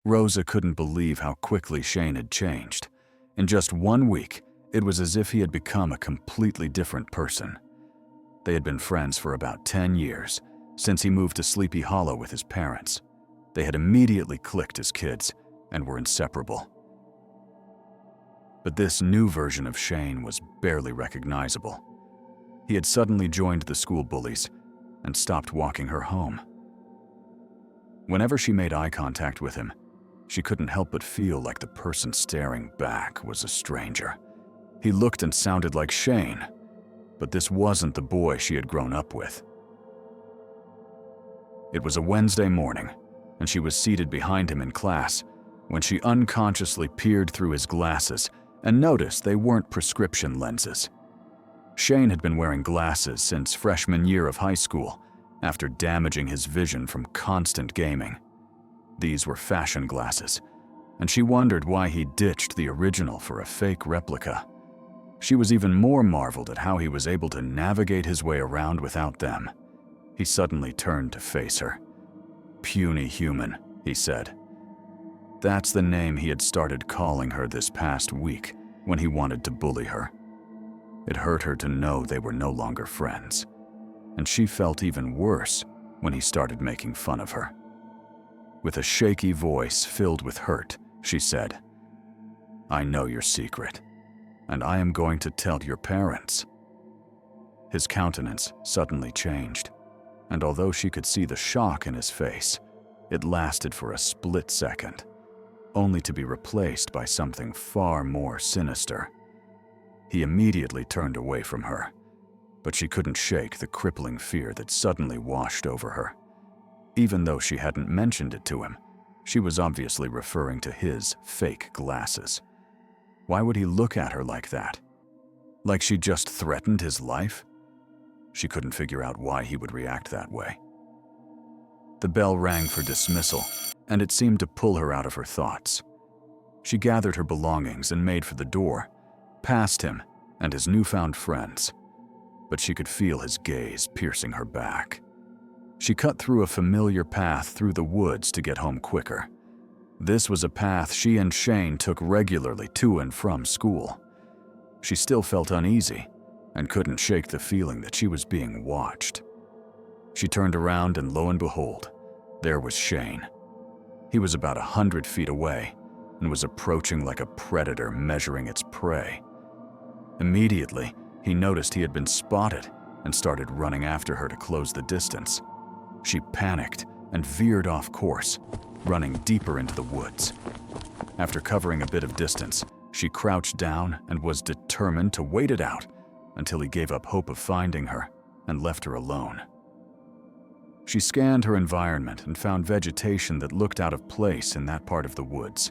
Rosa couldn't believe how quickly Shane had changed. In just 1 week, it was as if he had become a completely different person. They had been friends for about 10 years, since he moved to Sleepy Hollow with his parents. They had immediately clicked as kids and were inseparable. But this new version of Shane was barely recognizable. He had suddenly joined the school bullies and stopped walking her home. Whenever she made eye contact with him, she couldn't help but feel like the person staring back was a stranger. He looked and sounded like Shane, but this wasn't the boy she had grown up with. It was a Wednesday morning, and she was seated behind him in class when she unconsciously peered through his glasses and noticed they weren't prescription lenses. Shane had been wearing glasses since freshman year of high school after damaging his vision from constant gaming. These were fashion glasses, and she wondered why he ditched the original for a fake replica. She was even more marveled at how he was able to navigate his way around without them. He suddenly turned to face her. "Puny human," he said. That's the name he had started calling her this past week when he wanted to bully her. It hurt her to know they were no longer friends, and she felt even worse when he started making fun of her. With a shaky voice filled with hurt, she said, "I know your secret, and I am going to tell your parents." His countenance suddenly changed, and although she could see the shock in his face, it lasted for a split second, only to be replaced by something far more sinister. He immediately turned away from her, but she couldn't shake the crippling fear that suddenly washed over her. Even though she hadn't mentioned it to him, she was obviously referring to his fake glasses. Why would he look at her like that? Like she just threatened his life? She couldn't figure out why he would react that way. The bell rang for dismissal, and it seemed to pull her out of her thoughts. She gathered her belongings and made for the door, past him and his newfound friends, but she could feel his gaze piercing her back. She cut through a familiar path through the woods to get home quicker. This was a path she and Shane took regularly to and from school. She still felt uneasy and couldn't shake the feeling that she was being watched. She turned around and lo and behold, there was Shane. He was about 100 feet away and was approaching like a predator measuring its prey. Immediately, he noticed he had been spotted and started running after her to close the distance. She panicked and veered off course, running deeper into the woods. After covering a bit of distance, she crouched down and was determined to wait it out until he gave up hope of finding her and left her alone. She scanned her environment and found vegetation that looked out of place in that part of the woods.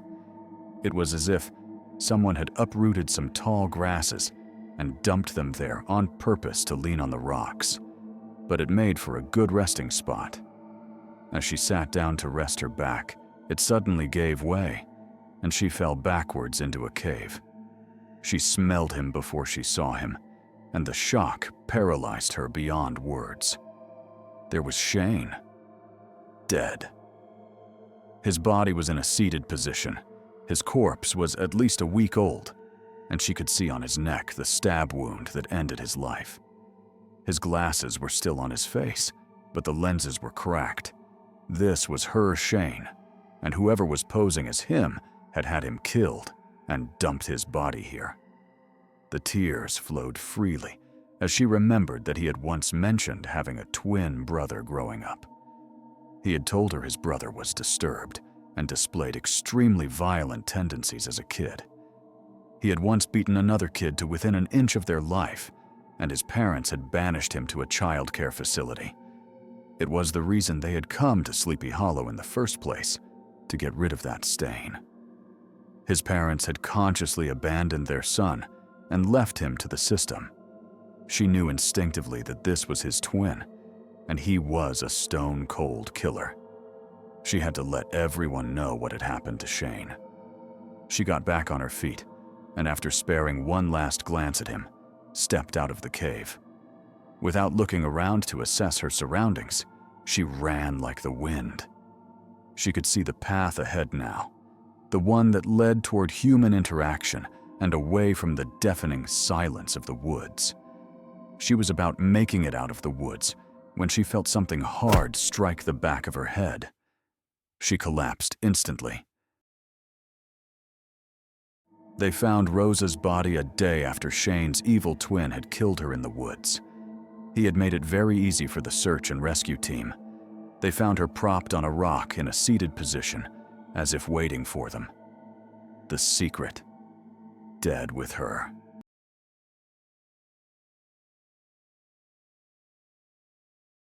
It was as if someone had uprooted some tall grasses and dumped them there on purpose to lean on the rocks, but it made for a good resting spot. As she sat down to rest her back, it suddenly gave way, and she fell backwards into a cave. She smelled him before she saw him, and the shock paralyzed her beyond words. There was Shane, dead. His body was in a seated position. His corpse was at least a week old, and she could see on his neck the stab wound that ended his life. His glasses were still on his face, but the lenses were cracked. This was her Shane, and whoever was posing as him had had him killed and dumped his body here. The tears flowed freely as she remembered that he had once mentioned having a twin brother growing up. He had told her his brother was disturbed and displayed extremely violent tendencies as a kid. He had once beaten another kid to within an inch of their life, and his parents had banished him to a child care facility. It was the reason they had come to Sleepy Hollow in the first place, to get rid of that stain. His parents had consciously abandoned their son and left him to the system. She knew instinctively that this was his twin, and he was a stone-cold killer. She had to let everyone know what had happened to Shane. She got back on her feet, and after sparing one last glance at him, stepped out of the cave. Without looking around to assess her surroundings, she ran like the wind. She could see the path ahead now, the one that led toward human interaction and away from the deafening silence of the woods. She was about making it out of the woods when she felt something hard strike the back of her head. She collapsed instantly. They found Rosa's body a day after Shane's evil twin had killed her in the woods. He had made it very easy for the search and rescue team. They found her propped on a rock in a seated position, as if waiting for them. The secret, dead with her.